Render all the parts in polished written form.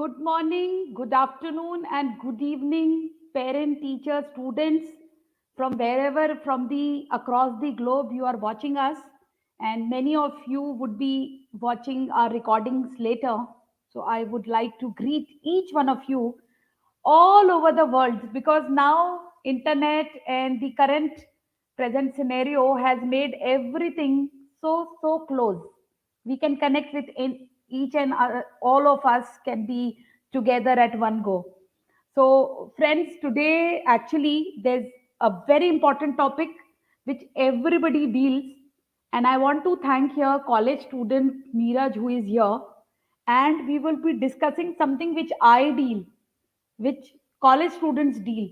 Good morning, good afternoon, and good evening, parent, teachers, students from wherever from the across the globe you are watching us, and many of you would be watching our recordings later. So I would like to greet each one of you all over the world because now internet and the current present scenario has made everything so close. We can connect with each and all of us can be together at one go. So friends, today actually there's a very important topic which everybody deals, and I want to thank here college student Neeraj who is here, and we will be discussing something which I deal, which college students deal,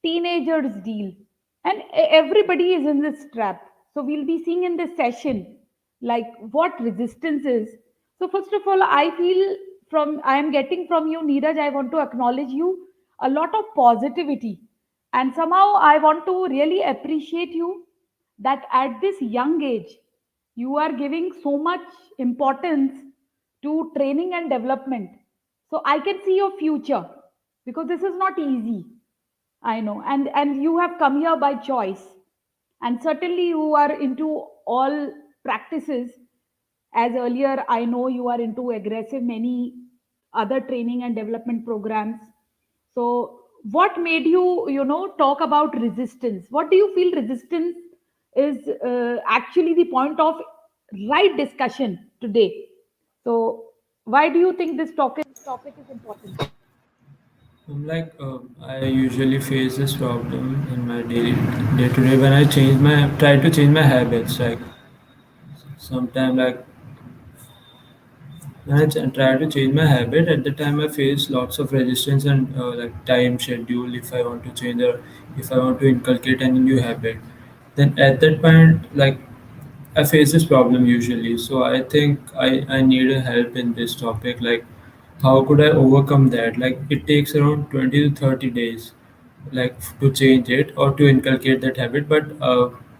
teenagers deal, and everybody is in this trap. So we'll be seeing in this session like what resistance is. So first of all, I feel I am getting from you, Neeraj, I want to acknowledge you a lot of positivity. And somehow I want to really appreciate you that at this young age, you are giving so much importance to training and development. So I can see your future because this is not easy. I know, and you have come here by choice, and certainly you are into all practices. As earlier, I know you are into aggressive many other training and development programs. So, what made you, talk about resistance? What do you feel resistance is actually the point of right discussion today? So, why do you think this topic is important? I usually face this problem in my daily day to day when I try to change my habits. Sometimes when try to change my habit, at the time I face lots of resistance and time schedule. If I want to change or if I want to inculcate any new habit, then at that point I face this problem usually. So I think I need a help in this topic. How could I overcome that? Like it takes around 20 to 30 days to change it or to inculcate that habit, but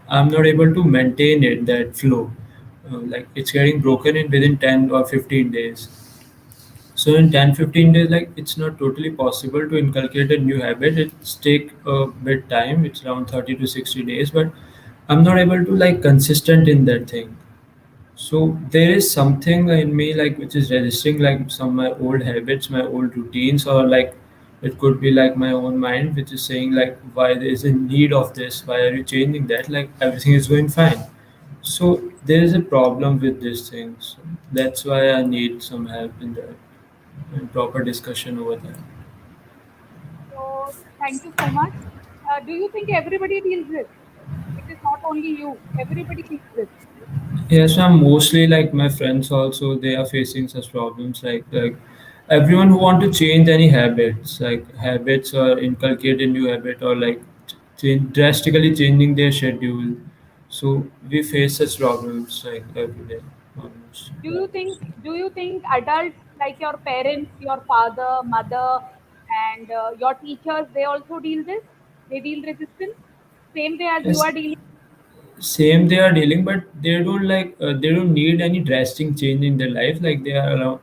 I'm not able to maintain it, that flow. It's getting broken in within 10 or 15 days. So in 10 15 days, it's not totally possible to inculcate a new habit. It's take a bit time. It's around 30 to 60 days, but I'm not able to consistent in that thing. So there is something in me which is resisting some of my old habits, my old routines, or it could be my own mind which is saying why there is a need of this, why are you changing that? Like everything is going fine. So there is a problem with these things. That's why I need some help in that and proper discussion over that. So thank you so much. Do you think everybody deals with? It is not only you. Everybody deals with. Yes, I'm mostly like my friends also. They are facing such problems. Everyone who want to change any habits, like habits or inculcate a new habit or drastically changing their schedule. So we face such problems like every day almost. Do you think adults like your parents, your father, mother, and your teachers they also deal this? They deal resistance same way as you Yes, are dealing. same they are dealing, but they don't need any drastic change in their life. Like they are around,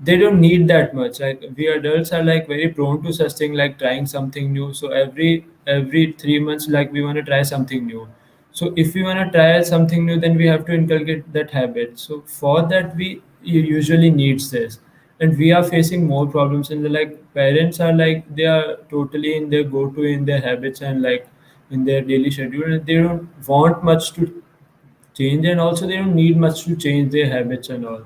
they don't need that much. Like we adults are very prone to such thing, like trying something new. So every 3 months we want to try something new. So if we want to try something new, then we have to inculcate that habit. So for that we usually needs this, and we are facing more problems in the parents are they are totally in their go to in their habits and in their daily schedule, and they don't want much to change, and also they don't need much to change their habits and all.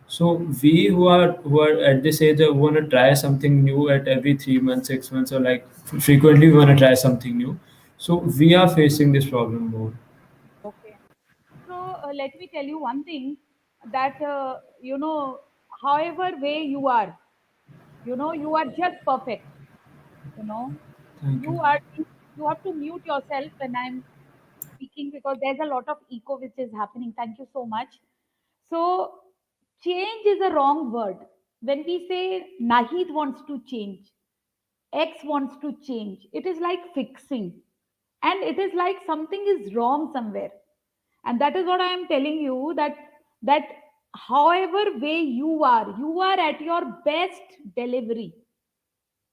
So we who are at this age want to try something new at every 3 months, 6 months, or frequently we want to try something new. So we are facing this problem more. Okay. So let me tell you one thing that however way you are, you are just perfect. You know, Thank you. you are. You have to mute yourself when I'm speaking because there's a lot of echo which is happening. Thank you so much. So, change is a wrong word. When we say Naheed wants to change, X wants to change, it is like fixing. And it is like something is wrong somewhere. And that is what I am telling you that however way you are at your best delivery.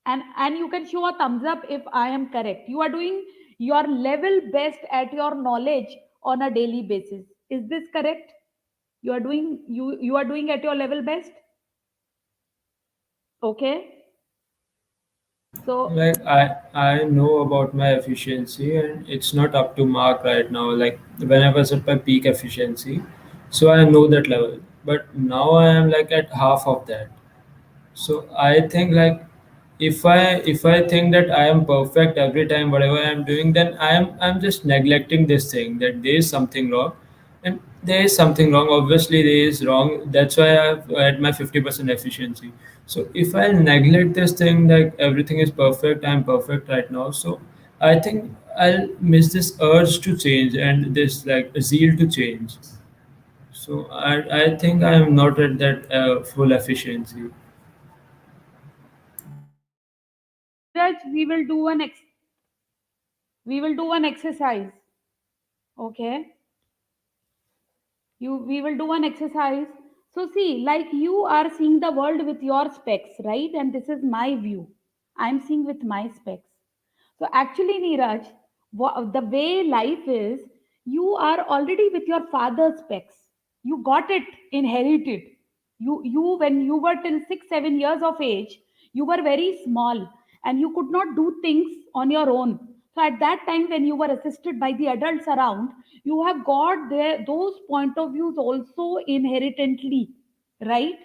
And you can show a thumbs up if I am correct. You are doing your level best at your knowledge on a daily basis. Is this correct? You are doing at your level best. Okay. So Like I know about my efficiency and it's not up to mark right now. Like when I was at my peak efficiency, so I know that level. But now I am like at half of that. So I think like if I think that I am perfect every time whatever I am doing, then I'm just neglecting this thing that there is something wrong, and there is something wrong. Obviously there is wrong. That's why I've at my 50% efficiency. So if I neglect this thing like everything is perfect, I'm perfect right now. So I think I'll miss this urge to change and this like zeal to change. So I think I'm not at that full efficiency. so Neeraj, we will do one exercise. Okay. We will do an exercise. So see, like, you are seeing the world with your specs, right? And this is my view. I'm seeing with my specs. So actually, Neeraj, the way life is, you are already with your father's specs. You got it inherited. You when you were till 6 7 years of age, you were very small and you could not do things on your own. So at that time, when you were assisted by the adults around, you have got those point of views also inherently, right?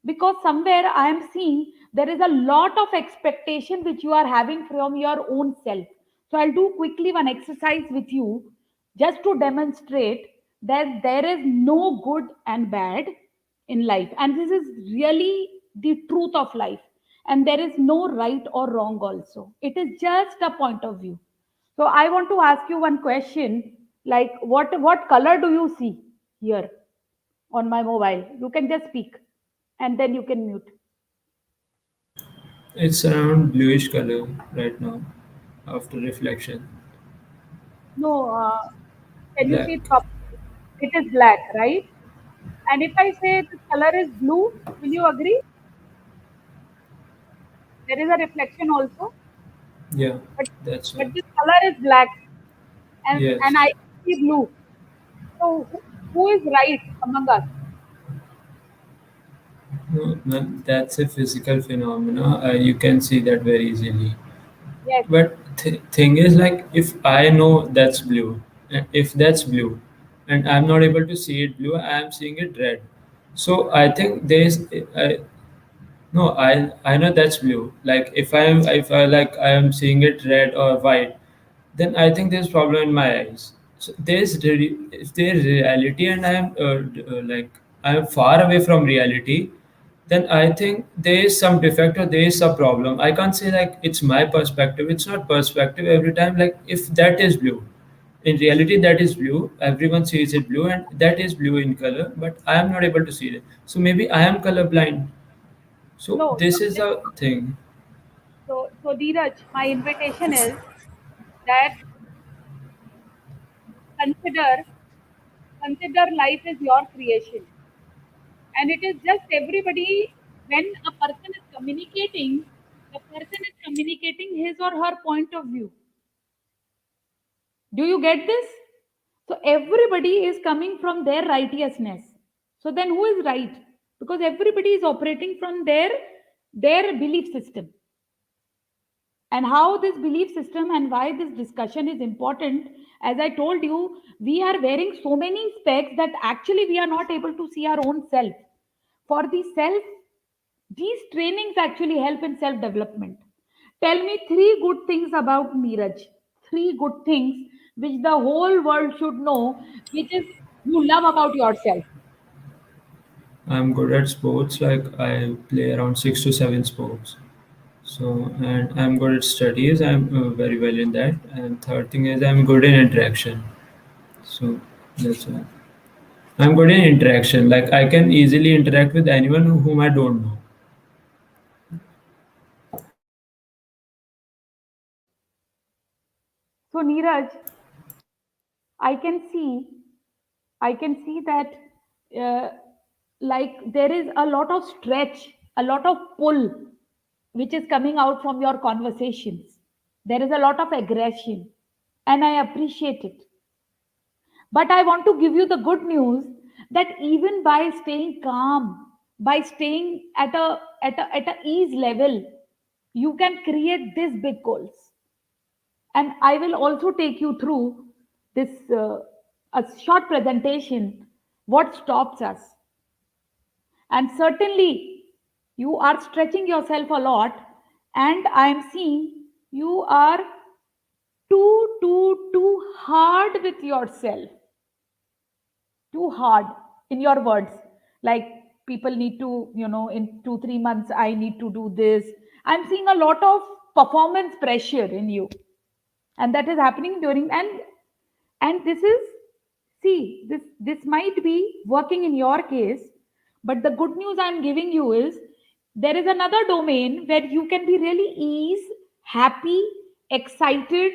Because somewhere I am seeing there is a lot of expectation which you are having from your own self. So I'll do quickly one exercise with you, just to demonstrate that there is no good and bad in life, and this is really the truth of life. And there is no right or wrong also, it is just a point of view. So I want to ask you one question, like, what color do you see here on my mobile? You can just speak and then you can mute. It's around bluish color right now after reflection. No, can you see Black. it properly? It is black, right? And if I say the color is blue, will you agree? There is a reflection also, Yeah, but that's but right. this color is black, and Yes. I see blue. So who is right among us? No, no, that's a physical phenomena. You can see that very easily. Yes. But thing is, like, if I know that's blue, if that's blue, and I'm not able to see it blue, I am seeing it red. So I think no, I know that's blue. Like if I like I am seeing it red or white, then I think there's problem in my eyes. So if there's reality and I am like I am far away from reality, then I think there is some defect or there is some problem. I can't say like it's my perspective. It's not perspective every time. Like if that is blue, in reality that is blue. Everyone sees it blue and that is blue in color, but I am not able to see it. So maybe I am colorblind. So No. this is the thing. So Dheeraj, my invitation is that consider consider life is your creation, and it is just everybody. When a person is communicating, the person is communicating his or her point of view. Do you get this? So everybody is coming from their righteousness. So then who is right? Because everybody is operating from their belief system. And how this belief system and why this discussion is important, as I told you, we are wearing so many specs that actually we are not able to see our own self. For the self, these trainings actually help in self development. Tell me three good things about Neeraj. Three good things which the whole world should know, which is you love about yourself. I'm good at sports. Like I play around 6 to 7 sports. So and I'm good at studies. I'm very well in that. And third thing is I'm good in interaction. So that's why I'm good in interaction. Like I can easily interact with anyone whom I don't know. So Neeraj, I can see, I can see that. like there is a lot of stretch, a lot of pull which is coming out from your conversations. There is a lot of aggression, and I appreciate it. But I want to give you the good news that even by staying calm, by staying at a ease level, you can create these big goals. And I will also take you through this a short presentation. What stops us? And certainly, you are stretching yourself a lot, and I am seeing you are too hard with yourself, too hard in your words. Like people need to, in 2 3 months I need to do this. I'm seeing a lot of performance pressure in you, and that is happening during, and this is, see, this might be working in your case, but the good news I'm giving you is there is another domain where you can be really ease, happy, excited,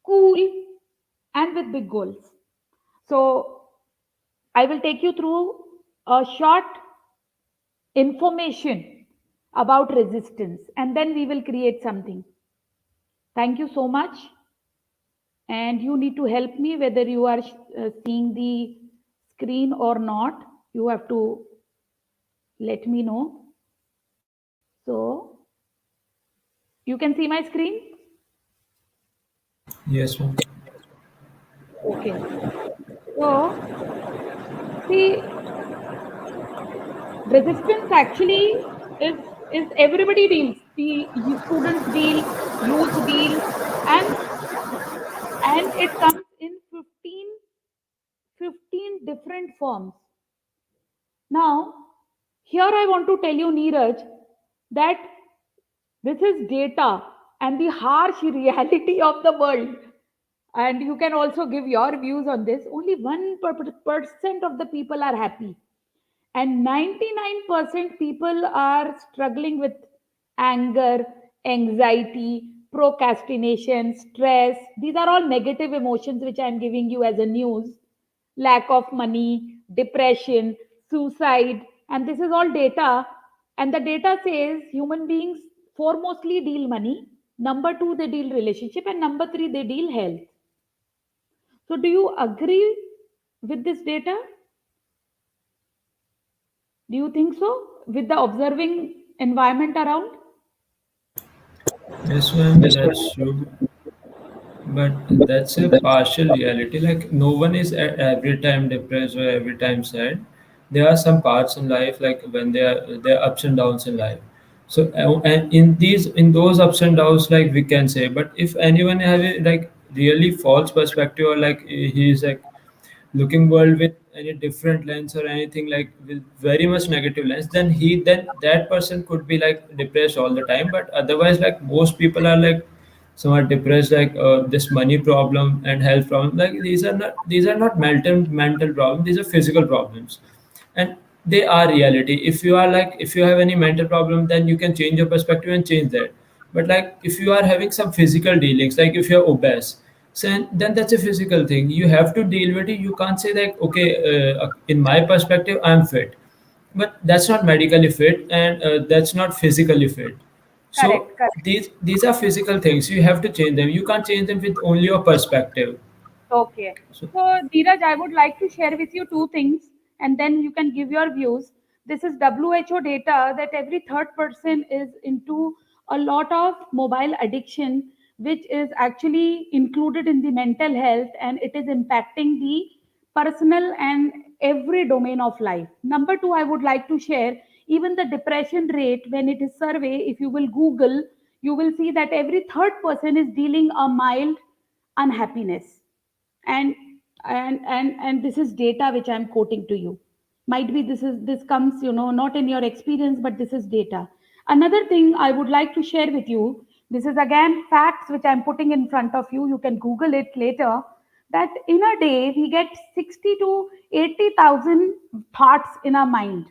cool, and with big goals. So I will take you through a short information about resistance, and then we will create something. Thank you so much. And you need to help me whether you are seeing the screen or not. You have to let me know. So you can see my screen. Yes, ma'am. Okay. So see, resistance actually is is everybody deals. The students deal, youth deal, and it comes in 15 different forms. Now, here I want to tell you, Neeraj, that this is data and the harsh reality of the world. And you can also give your views on this. Only 1% of the people are happy, and 99% people are struggling with anger, anxiety, procrastination, stress. These are all negative emotions which I am giving you as a news. Lack of money, depression, suicide, and this is all data. And the data says human beings foremostly deal money, number 2 they deal relationship, and number 3 they deal health. So do you agree with this data? Do you think so? With the observing environment around? Yes, ma'am, that's true. But that's a partial reality. Like no one is every time depressed or every time sad. There are some parts in life, like when there are ups and downs in life. So and in those ups and downs, like we can say. But if anyone have a like really false perspective, or like he is like looking world with any different lens or anything like with very much negative lens, then that person could be like depressed all the time. But otherwise, like most people are like some are depressed, like this money problem and health problem, like these are not mental problems, these are physical problems. And they are reality. If you are like, if you have any mental problem, then you can change your perspective and change that. But like if you are having some physical dealings, like if you're obese, so then that's a physical thing, you have to deal with it. You can't say that okay, in my perspective I'm fit, but that's not medically fit, and that's not physically fit. So Correct, correct. these are physical things, you have to change them, you can't change them with only your perspective. Okay. So So, Neeraj, I would like to share with you two things, and then you can give your views. This is WHO data that every third person is into a lot of mobile addiction, which is actually included in the mental health, and it is impacting the personal and every domain of life. Number two, I would like to share even the depression rate when it is survey. If you will Google, you will see that every third person is dealing a mild unhappiness. And this is data which I'm quoting to you. Might be this comes, not in your experience, but this is data. Another thing I would like to share with you, this is again facts which I'm putting in front of you. You can Google it later. That in a day we get 60 to 80,000 thoughts in our mind,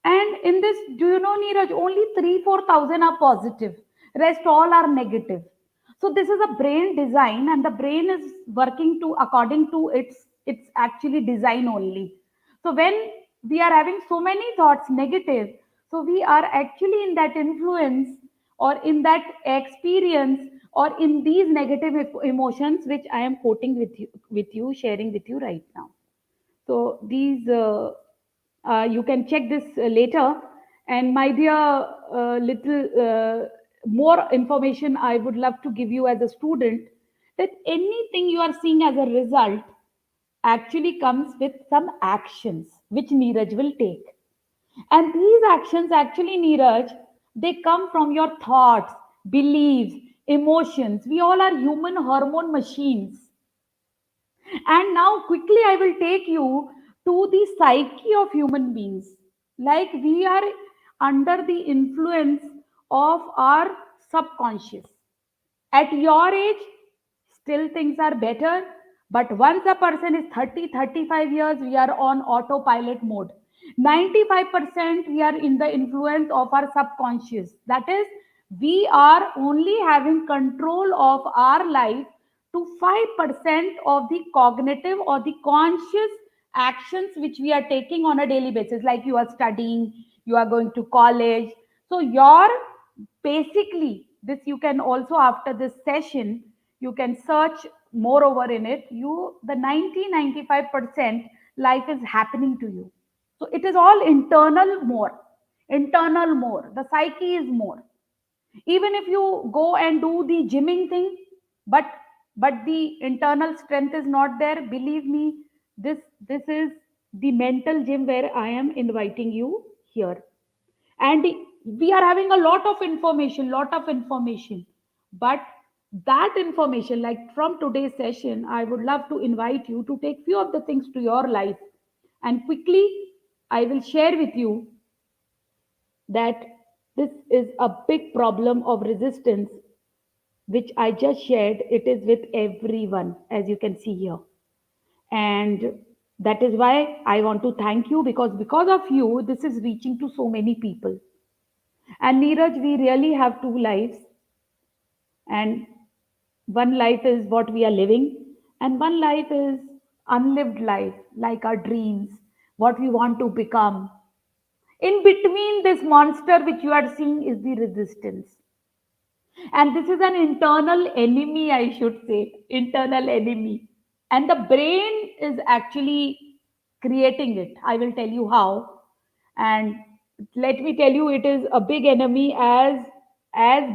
and in this, do you know, Neeraj, only 3 4,000 are positive, rest all are negative. So this is a brain design, and the brain is working to according to its actually design only. So when we are having so many thoughts negative, so we are actually in that influence or in that experience or in these negative emotions which I am quoting with you sharing with you right now. So these you can check this later. And my dear, little more information I would love to give you as a student, that anything you are seeing as a result actually comes with some actions which Neeraj will take. And these actions actually, Neeraj, they come from your thoughts, beliefs, emotions. We all are human hormone machines. And now, quickly, I will take you to the psyche of human beings. Like we are under the influence of our subconscious. At your age, still things are better. But once a person is 30, 35 years, we are on autopilot mode. 95% we are in the influence of our subconscious. That is, we are only having control of our life to 5% of the cognitive or the conscious actions which we are taking on a daily basis. Like you are studying, you are going to college. So, your basically this you can also, after this session, you can search more over in it. You, the 90-95% life is happening to you. So it is all internal more, internal more, the psyche is more. Even if you go and do the gymming thing, but the internal strength is not there, believe me, this is the mental gym where I am inviting you here. And we are having a lot of information, but that information, like from today's session, I would love to invite you to take few of the things to your life. And quickly I will share with you that this is a big problem of resistance which I just shared. It is with everyone, as you can see here. And that is why I want to thank you, because of you this is reaching to so many people. And Neeraj, we really have two lives, and one life is what we are living, and one life is unlived life, like our dreams, what we want to become. In between this monster which you are seeing is the resistance. And this is an internal enemy, I should say, internal enemy. And the brain is actually creating it. I will tell you how. And let me tell you, it is a big enemy, as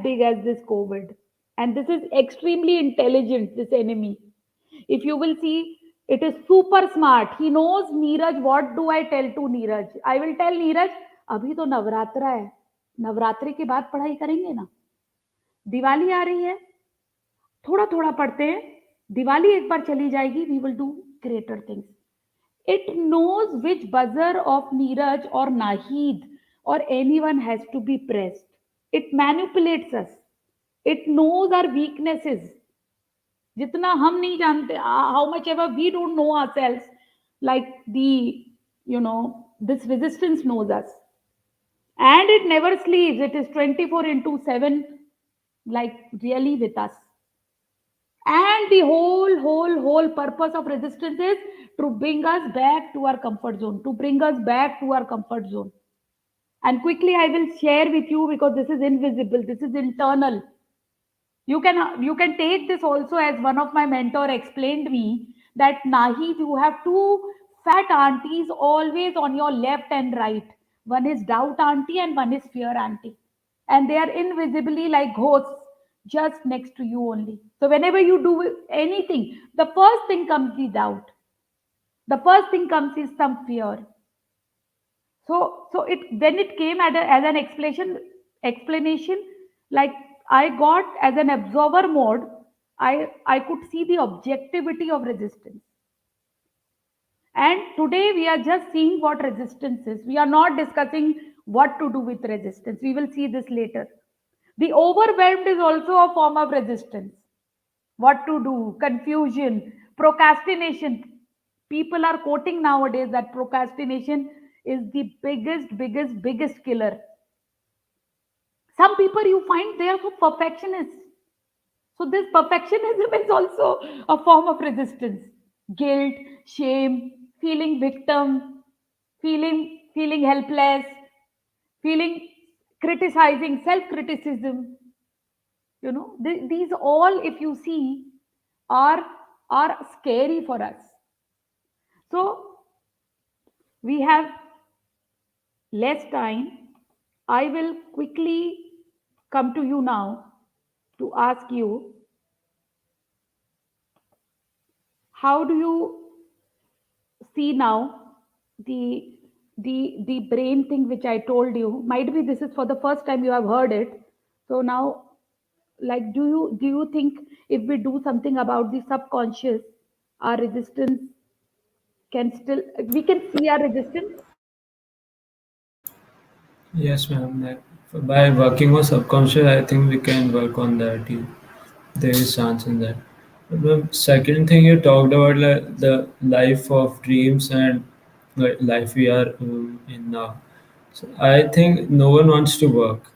big as this COVID. And this is extremely intelligent, this enemy. If you will see, it is super smart. He knows, Neeraj, what do I tell to Neeraj? I will tell Neeraj, अभी तो नवरात्रा है, नवरात्रि के बाद पढ़ाई करेंगे ना, दिवाली आ रही है, थोड़ा थोड़ा पढ़ते हैं, दिवाली एक बार चली जाएगी, we will do greater things. It knows which buzzer of Neeraj or Naheed or anyone has to be pressed. It manipulates us. It knows our weaknesses. जितना हम नहीं जानते, how much ever we don't know ourselves, like you know, this resistance knows us. And it never sleeps. It is 24 into 7, like really with us. And the whole purpose of resistance is to bring us back to our comfort zone, to bring us back to our comfort zone. And quickly I will share with you, because this is invisible, this is internal. You can take this also, as one of my mentor explained me, that Nahi, you have two fat aunties always on your left and right. One is doubt auntie and one is fear auntie, and they are invisibly like ghosts just next to you only. So whenever you do anything, the first thing comes the doubt, the first thing comes is some fear. So it, when it came as an explanation, like I got as an observer mode, I could see the objectivity of resistance. And today we are just seeing what resistance is. We are not discussing what to do with resistance. We will see this later. The overwhelmed is also a form of resistance. What to do, confusion, procrastination. People are quoting nowadays that procrastination is the biggest killer. Some people you find they are so perfectionists. So this perfectionism is also a form of resistance. Guilt, shame, feeling victim. feeling helpless, feeling criticizing, self criticism. These all, if you see, are scary for us. So we have less time. I will quickly come to you now to ask you, how do you see now the the brain thing which I told you? Might be this is for the first time you have heard it. So now, like, do you think if we do something about the subconscious, our resistance can still, we can see our resistance? Yes, ma'am. Like by working on subconscious, I think we can work on that. There is chance in that. But the second thing you talked about, like the life of dreams and like, life we are in now. So I think no one wants to work.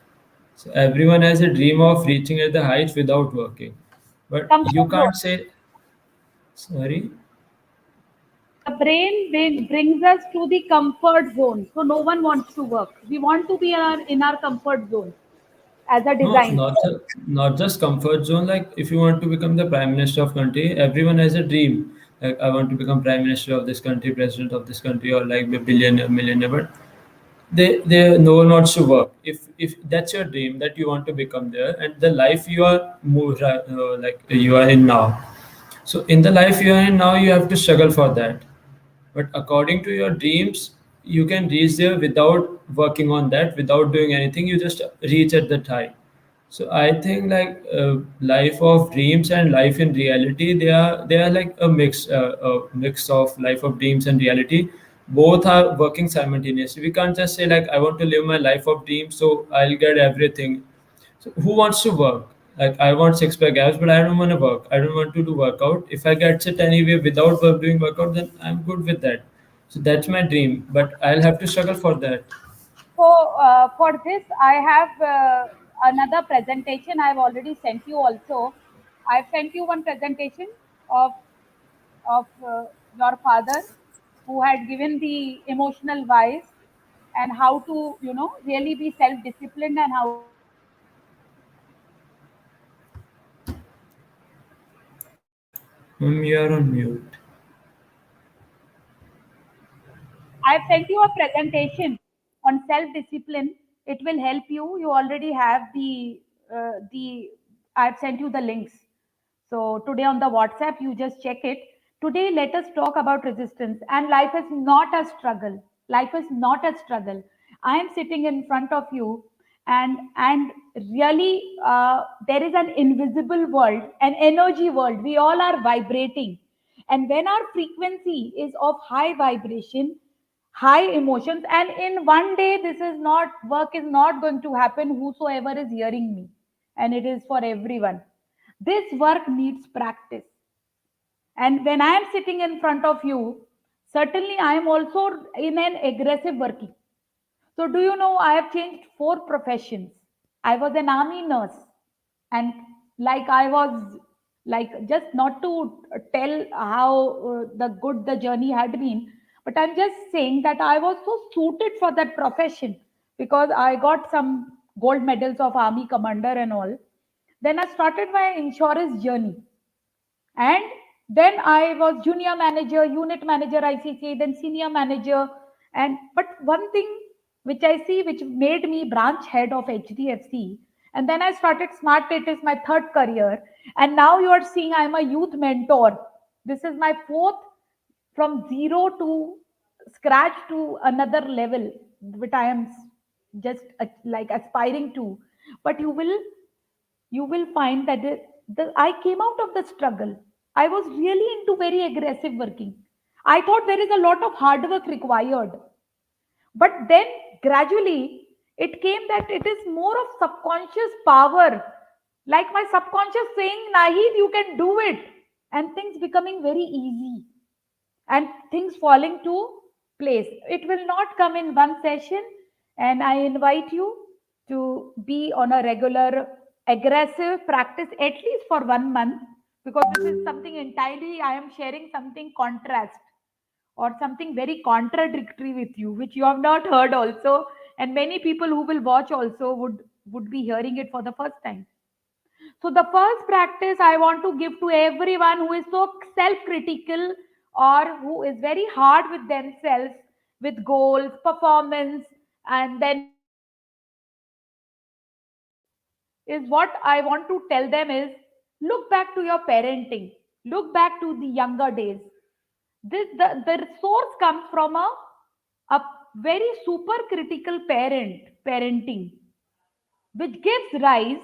So everyone has a dream of reaching at the heights without working. But you Comfort zone. can't say sorry. The brain brings us to the comfort zone. So no one wants to work. We want to be in our comfort zone as a No, design. not just comfort zone. Like if you want to become the prime minister of country, everyone has a dream. Like I want to become prime minister of this country, president of this country, or like be a billionaire, millionaire. But they no one wants to work. If that's your dream that you want to become there, and the life you are like you are in now. So in the life you are in now, you have to struggle for that. But according to your dreams, you can reach there without working on that, without doing anything. You just reach at the height. So I think like life of dreams and life in reality, they are like a mix of life of dreams and reality. Both are working simultaneously. We can't just say like I want to live my life of dreams, so I'll get everything. So who wants to work? Like I want six pack abs, but I don't want to work. I don't want to do workout. If I get it anyway without doing workout, then I'm good with that. So that's my dream, but I'll have to struggle for that. So for this, I have another presentation. I've already sent you also. I've sent you one presentation of your father, who had given the emotional wise, and how to, really be self disciplined, and how to be You are on mute. I've sent you a presentation on self-discipline. It will help you. You already have the. I've sent you the links. So today on the WhatsApp, you just check it. Today, let us talk about resistance. And life is not a struggle. Life is not a struggle. I am sitting in front of you, and really, there is an invisible world, an energy world. We all are vibrating, and when our frequency is of high vibration, high emotions, and in one day, this is not, work is not going to happen, whosoever is hearing me, and it is for everyone. This work needs practice. And when I am sitting in front of you, certainly I am also in an aggressive working. So do you know, I have changed four professions. I was an army nurse, and like I was, like, just not to tell how the good the journey had been, but I'm just saying that I was so suited for that profession, because I got some gold medals of army commander and all. Then I started my insurance journey, and then I was junior manager, unit manager, ICC, then senior manager. And but one thing which I see, which made me branch head of HDFC, and then I started Smart, it is my third career. And now you are seeing I'm a youth mentor. This is my fourth, from zero to scratch to another level, which I am just like aspiring to. But you will find that I came out of the struggle. I was really into very aggressive working. I thought there is a lot of hard work required. But then gradually it came that it is more of subconscious power. Like my subconscious saying, Naheed, you can do it. And things becoming very easy, and things falling to place. It will not come in one session, and I invite you to be on a regular aggressive practice at least for 1 month, because this is something entirely, I am sharing something contrast. or something very contradictory with you, which you have not heard also, and many people who will watch also would be hearing it for the first time. So the first practice I want to give to everyone who is so self-critical or who is very hard with themselves, with goals, performance, and then is what I want to tell them is look back to your parenting, look back to the younger days. The source comes from a very super critical parenting which gives rise.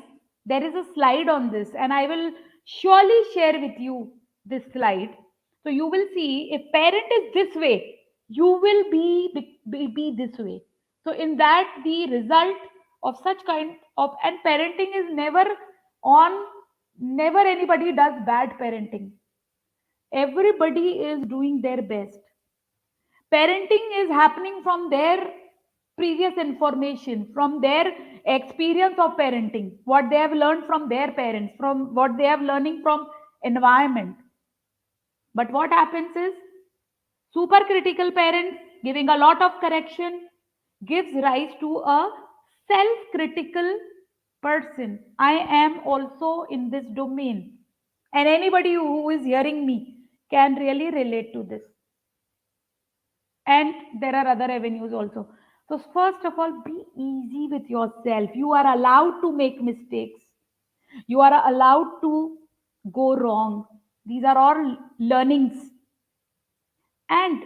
There is a slide on this, and I will surely share with you this slide. So you will see if parent is this way, you will be this way. So in that, the result of such kind of and parenting is never on. Never anybody does bad parenting. Everybody is doing their best. Parenting is happening from their previous information, from their experience of parenting, what they have learned from their parents, from what they have learning from environment. But what happens is super critical parents giving a lot of correction gives rise to a self critical person. I am also in this domain. And anybody who is hearing me can really relate to this. And there are other avenues also. So first of all, be easy with yourself. You are allowed to make mistakes, you are allowed to go wrong. These are all learnings, and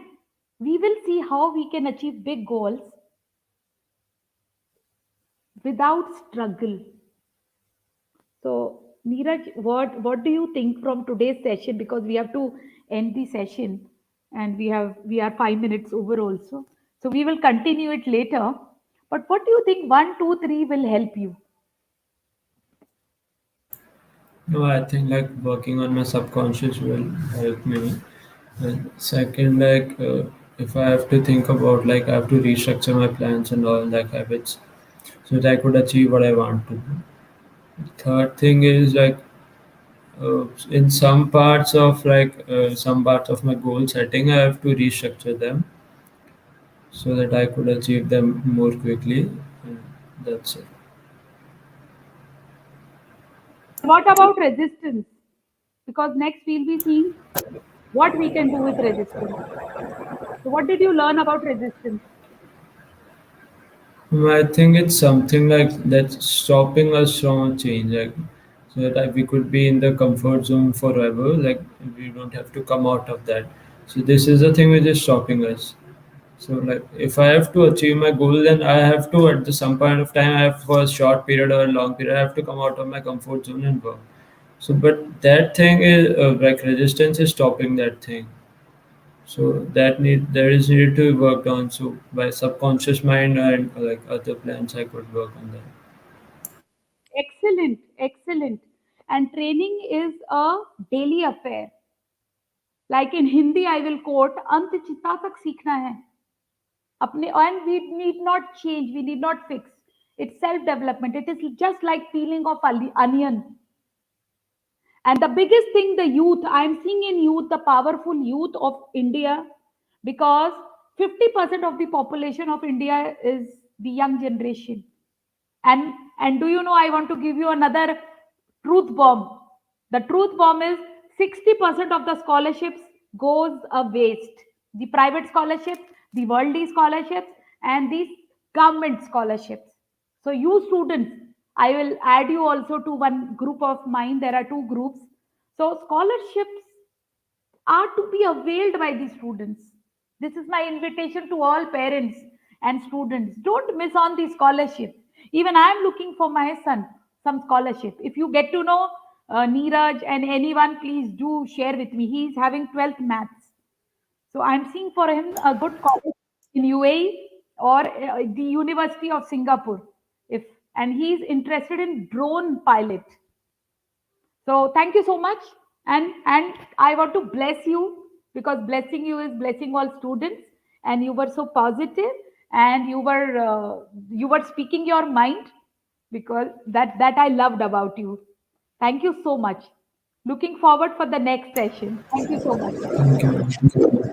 we will see how we can achieve big goals without struggle. So Neeraj, what do you think from today's session, because we have to end the session and we are 5 minutes over also, so we will continue it later. But what do you think 1 2 3 will help you? No, I think like working on my subconscious will help me. And second, if I have to think about like I have to restructure my plans and all like habits so that I could achieve what I want to do. Third thing is in some parts of my goal setting, I have to restructure them so that I could achieve them more quickly. And that's it. And what about resistance? Because next we'll be seeing what we can do with resistance. So what did you learn about resistance? I think it's something like that's stopping us from a change, like so that we could be in the comfort zone forever. Like we don't have to come out of that. So this is the thing which is stopping us. So like if I have to achieve my goal, then I have to at the some point of time, I have for a short period or a long period, I have to come out of my comfort zone and work. So but that thing is like resistance is stopping that thing. So that is needed to be worked on. So by subconscious mind and like other plans, I could work on that. Excellent, excellent. And training is a daily affair. Like in Hindi, I will quote, अंत चिता तक सीखना है. अपने, and we need not change, we need not fix. It's self-development. It is just like peeling of onion. And the biggest thing, the youth, I'm seeing in youth, the powerful youth of India, because 50% of the population of India is the young generation. And do you know, I want to give you another truth bomb. The truth bomb is 60% of the scholarships goes a waste. The private scholarships, the worldly scholarships, and the government scholarships. So you students, I will add you also to one group of mine. There are two groups. So scholarships are to be availed by the students. This is my invitation to all parents and students. Don't miss on the scholarship. Even I am looking for my son some scholarship. If you get to know Neeraj and anyone, please do share with me. He is having 12th maths. So I'm seeing for him a good college in UAE or the University of Singapore. If and he is interested in drone pilot. So thank you so much. And I want to bless you, because blessing you is blessing all students. And you were so positive, and you were speaking your mind, because that I loved about you. Thank you so much. Looking forward for the next session. Thank you so much. Thank you.